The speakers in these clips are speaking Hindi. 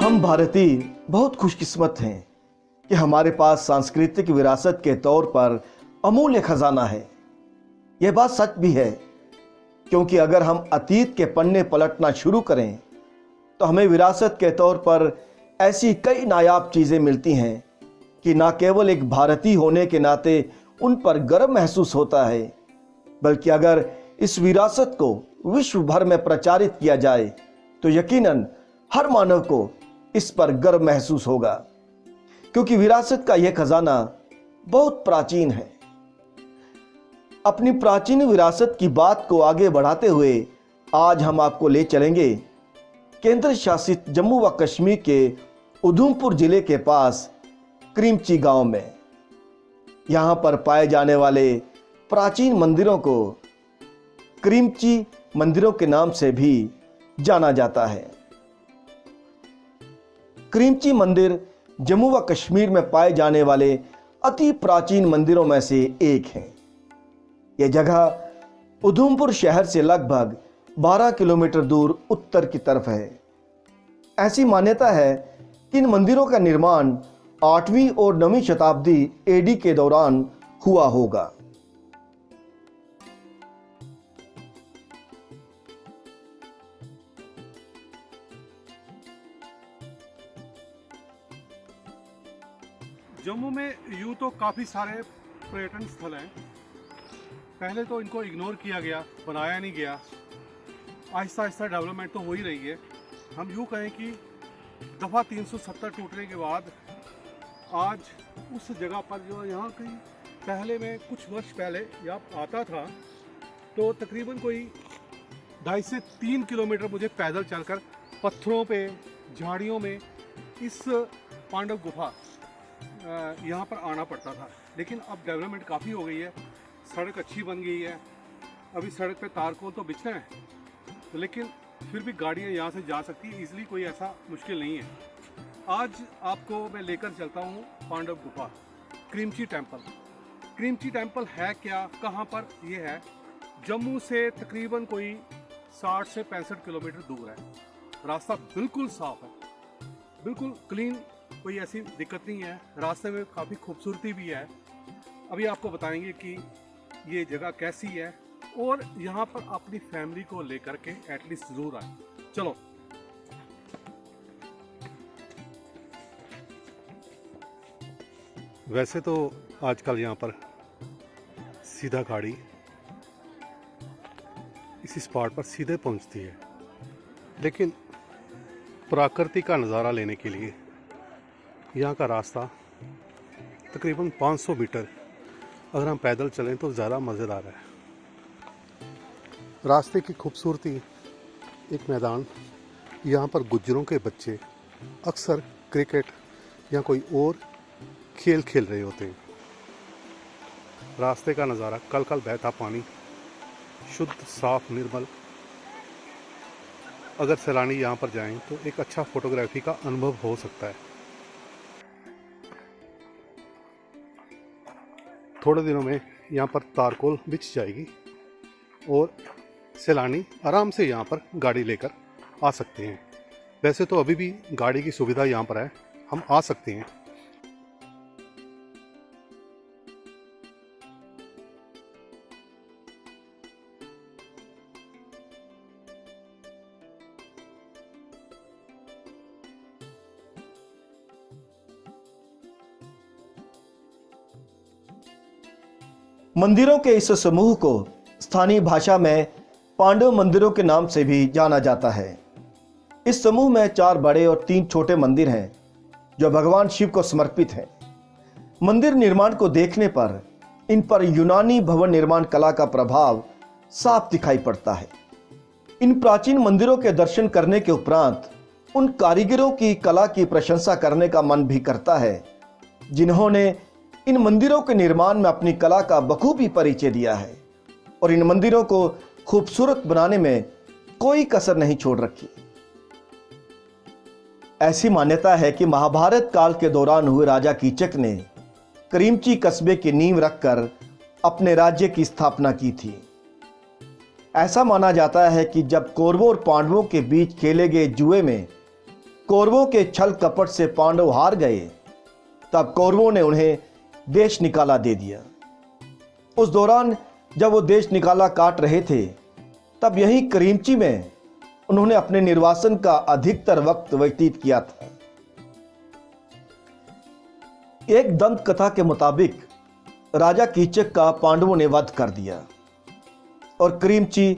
हम भारतीय बहुत खुशकिस्मत हैं कि हमारे पास सांस्कृतिक विरासत के तौर पर अमूल्य खजाना है। यह बात सच भी है, क्योंकि अगर हम अतीत के पन्ने पलटना शुरू करें तो हमें विरासत के तौर पर ऐसी कई नायाब चीज़ें मिलती हैं कि न केवल एक भारतीय होने के नाते उन पर गर्व महसूस होता है, बल्कि अगर इस विरासत को विश्व भर में प्रचारित किया जाए तो यकीनन हर मानव को इस पर गर्व महसूस होगा, क्योंकि विरासत का यह खजाना बहुत प्राचीन है। अपनी प्राचीन विरासत की बात को आगे बढ़ाते हुए आज हम आपको ले चलेंगे केंद्र शासित जम्मू व कश्मीर के उधमपुर जिले के पास क्रीमची गांव में। यहां पर पाए जाने वाले प्राचीन मंदिरों को क्रीमची मंदिरों के नाम से भी जाना जाता है। क्रीमची मंदिर जम्मू व कश्मीर में पाए जाने वाले अति प्राचीन मंदिरों में से एक है। यह जगह उधमपुर शहर से लगभग 12 किलोमीटर दूर उत्तर की तरफ है। ऐसी मान्यता है कि इन मंदिरों का निर्माण 8वीं और 9वीं शताब्दी एडी के दौरान हुआ होगा। जम्मू में यूँ तो काफ़ी सारे पर्यटन स्थल हैं। पहले तो इनको इग्नोर किया गया, बनाया नहीं गया। आहिस्ता आहिस्ता डेवलपमेंट तो हो ही रही है। हम यूँ कहें कि दफ़ा 370 टूटने के बाद आज उस जगह पर जो यहाँ कहीं पहले में कुछ वर्ष पहले यहाँ आता था तो तकरीबन कोई 2.5 से 3 किलोमीटर मुझे पैदल चलकर पत्थरों पे झाड़ियों में इस पांडव गुफा यहाँ पर आना पड़ता था। लेकिन अब डेवलपमेंट काफ़ी हो गई है, सड़क अच्छी बन गई है। अभी सड़क पे तारकोल तो बिछना है, लेकिन फिर भी गाड़ियाँ यहाँ से जा सकती है इजीली, कोई ऐसा मुश्किल नहीं है। आज आपको मैं लेकर चलता हूँ पांडव गुफा, क्रीमची टेम्पल। क्रीमची टेम्पल है क्या, कहाँ पर ये है? जम्मू से तकरीबन कोई 60 से 65 किलोमीटर दूर है। रास्ता बिल्कुल साफ है, बिल्कुल क्लीन, कोई ऐसी दिक्कत नहीं है। रास्ते में काफ़ी खूबसूरती भी है। अभी आपको बताएंगे कि ये जगह कैसी है और यहाँ पर अपनी फैमिली को लेकर के एटलीस्ट ज़रूर आए। चलो। वैसे तो आजकल यहाँ पर सीधा गाड़ी इसी स्पॉट पर सीधे पहुँचती है, लेकिन प्रकृति का नज़ारा लेने के लिए यहाँ का रास्ता तकरीबन 500 मीटर अगर हम पैदल चलें तो ज़्यादा मज़ेदार है। रास्ते की खूबसूरती, एक मैदान, यहाँ पर गुज्जरों के बच्चे अक्सर क्रिकेट या कोई और खेल खेल रहे होते हैं। रास्ते का नज़ारा, कल कल बहता पानी, शुद्ध साफ निर्मल। अगर सैलानी यहाँ पर जाएं तो एक अच्छा फोटोग्राफी का अनुभव हो सकता है। थोड़े दिनों में यहाँ पर तारकोल बिछ जाएगी और सैलानी आराम से यहाँ पर गाड़ी लेकर आ सकते हैं। वैसे तो अभी भी गाड़ी की सुविधा यहाँ पर है, हम आ सकते हैं। मंदिरों के इस समूह को स्थानीय भाषा में पांडव मंदिरों के नाम से भी जाना जाता है। इस समूह में 4 बड़े और 3 छोटे मंदिर हैं जो भगवान शिव को समर्पित हैं। मंदिर निर्माण को देखने पर इन पर यूनानी भवन निर्माण कला का प्रभाव साफ दिखाई पड़ता है। इन प्राचीन मंदिरों के दर्शन करने के उपरांत उन कारीगरों की कला की प्रशंसा करने का मन भी करता है जिन्होंने इन मंदिरों के निर्माण में अपनी कला का बखूबी परिचय दिया है और इन मंदिरों को खूबसूरत बनाने में कोई कसर नहीं छोड़ रखी। ऐसी मान्यता है कि महाभारत काल के दौरान हुए राजा कीचक ने क्रीमची कस्बे की नींव रखकर अपने राज्य की स्थापना की थी। ऐसा माना जाता है कि जब कौरवों और पांडवों के बीच खेले गए जुए में कौरवों के छल कपट से पांडव हार गए, तब कौरवों ने उन्हें देश निकाला दे दिया। उस दौरान जब वो देश निकाला काट रहे थे, तब यही करीमची में उन्होंने अपने निर्वासन का अधिकतर वक्त व्यतीत किया था। एक दंत कथा के मुताबिक राजा कीचक का पांडवों ने वध कर दिया और करीमची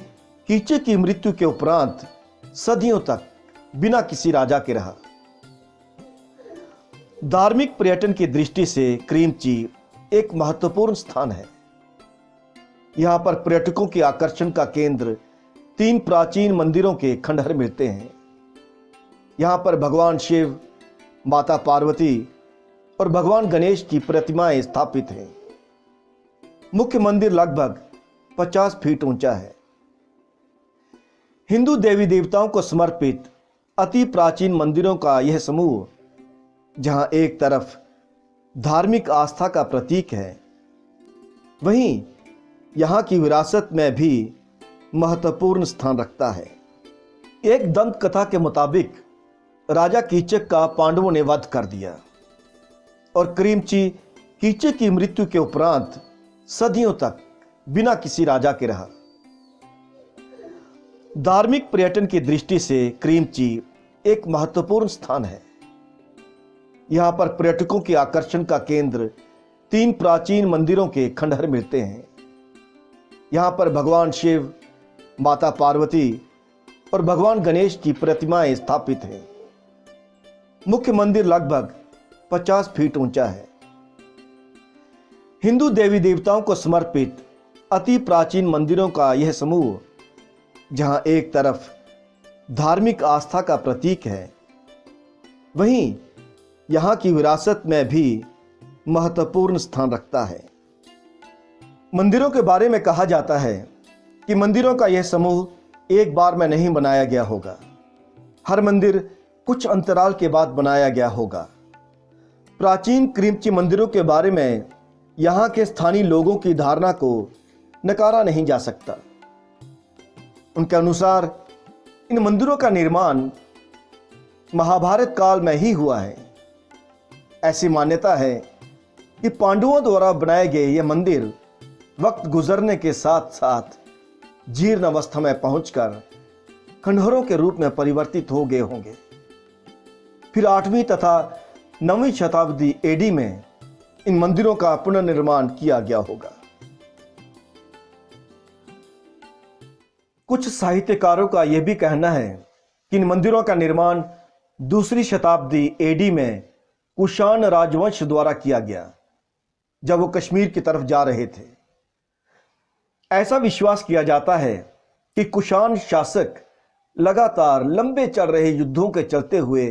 कीचक की मृत्यु के उपरांत सदियों तक बिना किसी राजा के रहा। धार्मिक पर्यटन की दृष्टि से करीमची एक महत्वपूर्ण स्थान है। यहां पर पर्यटकों के आकर्षण का केंद्र 3 प्राचीन मंदिरों के खंडहर मिलते हैं। यहां पर भगवान शिव, माता पार्वती और भगवान गणेश की प्रतिमाएं स्थापित हैं। मुख्य मंदिर लगभग 50 फीट ऊंचा है। हिंदू देवी देवताओं को समर्पित अति प्राचीन मंदिरों का यह समूह, जहां एक तरफ धार्मिक आस्था का प्रतीक है, वहीं यहां की विरासत में भी महत्वपूर्ण स्थान रखता है। एक दंत कथा के मुताबिक राजा कीचक का पांडवों ने वध कर दिया और करीमची कीचक की मृत्यु के उपरांत सदियों तक बिना किसी राजा के रहा। धार्मिक पर्यटन की दृष्टि से करीमची एक महत्वपूर्ण स्थान है। यहां पर पर्यटकों के आकर्षण का केंद्र 3 प्राचीन मंदिरों के खंडहर मिलते हैं। यहां पर भगवान शिव, माता पार्वती और भगवान गणेश की प्रतिमाएं स्थापित हैं। मुख्य मंदिर लगभग 50 फीट ऊंचा है। हिंदू देवी देवताओं को समर्पित अति प्राचीन मंदिरों का यह समूह, जहां एक तरफ धार्मिक आस्था का प्रतीक है, वहीं यहां की विरासत में भी महत्वपूर्ण स्थान रखता है। मंदिरों के बारे में कहा जाता है कि मंदिरों का यह समूह एक बार में नहीं बनाया गया होगा। हर मंदिर कुछ अंतराल के बाद बनाया गया होगा। प्राचीन करीमची मंदिरों के बारे में यहां के स्थानीय लोगों की धारणा को नकारा नहीं जा सकता। उनके अनुसार इन मंदिरों का निर्माण महाभारत काल में ही हुआ है। ऐसी मान्यता है कि पांडवों द्वारा बनाए गए ये मंदिर वक्त गुजरने के साथ साथ जीर्ण अवस्था में पहुंचकर खंडहरों के रूप में परिवर्तित हो गए होंगे। फिर 8वीं तथा 9वीं शताब्दी एडी में इन मंदिरों का पुनर्निर्माण किया गया होगा। कुछ साहित्यकारों का यह भी कहना है कि इन मंदिरों का निर्माण 2री शताब्दी एडी में कुषाण राजवंश द्वारा किया गया, जब वो कश्मीर की तरफ जा रहे थे। ऐसा विश्वास किया जाता है कि कुषाण शासक लगातार लंबे चल रहे युद्धों के चलते हुए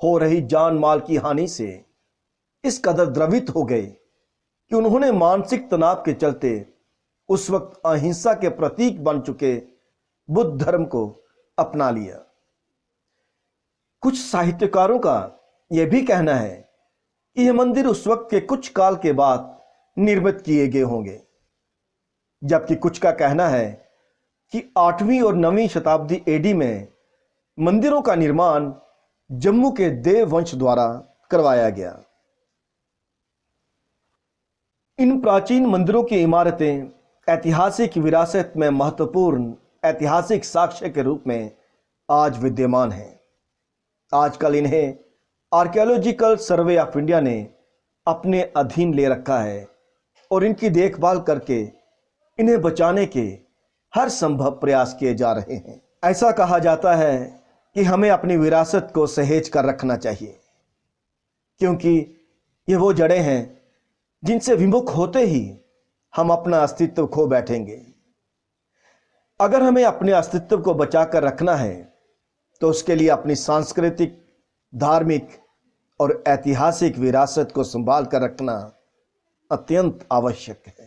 हो रही जान माल की हानि से इस कदर द्रवित हो गए कि उन्होंने मानसिक तनाव के चलते उस वक्त अहिंसा के प्रतीक बन चुके बुद्ध धर्म को अपना लिया। कुछ साहित्यकारों का यह भी कहना है कि यह मंदिर उस वक्त के कुछ काल के बाद निर्मित किए गए होंगे, जबकि कुछ का कहना है कि 8वीं और 9वीं शताब्दी एडी में मंदिरों का निर्माण जम्मू के देव वंश द्वारा करवाया गया। इन प्राचीन मंदिरों की इमारतें ऐतिहासिक विरासत में महत्वपूर्ण ऐतिहासिक साक्ष्य के रूप में आज विद्यमान हैं। आजकल इन्हें आर्कियोलॉजिकल सर्वे ऑफ इंडिया ने अपने अधीन ले रखा है और इनकी देखभाल करके इन्हें बचाने के हर संभव प्रयास किए जा रहे हैं। ऐसा कहा जाता है कि हमें अपनी विरासत को सहेज कर रखना चाहिए, क्योंकि ये वो जड़ें हैं जिनसे विमुख होते ही हम अपना अस्तित्व खो बैठेंगे। अगर हमें अपने अस्तित्व को बचाकर रखना है तो उसके लिए अपनी सांस्कृतिक, धार्मिक और ऐतिहासिक विरासत को संभाल कर रखना अत्यंत आवश्यक है।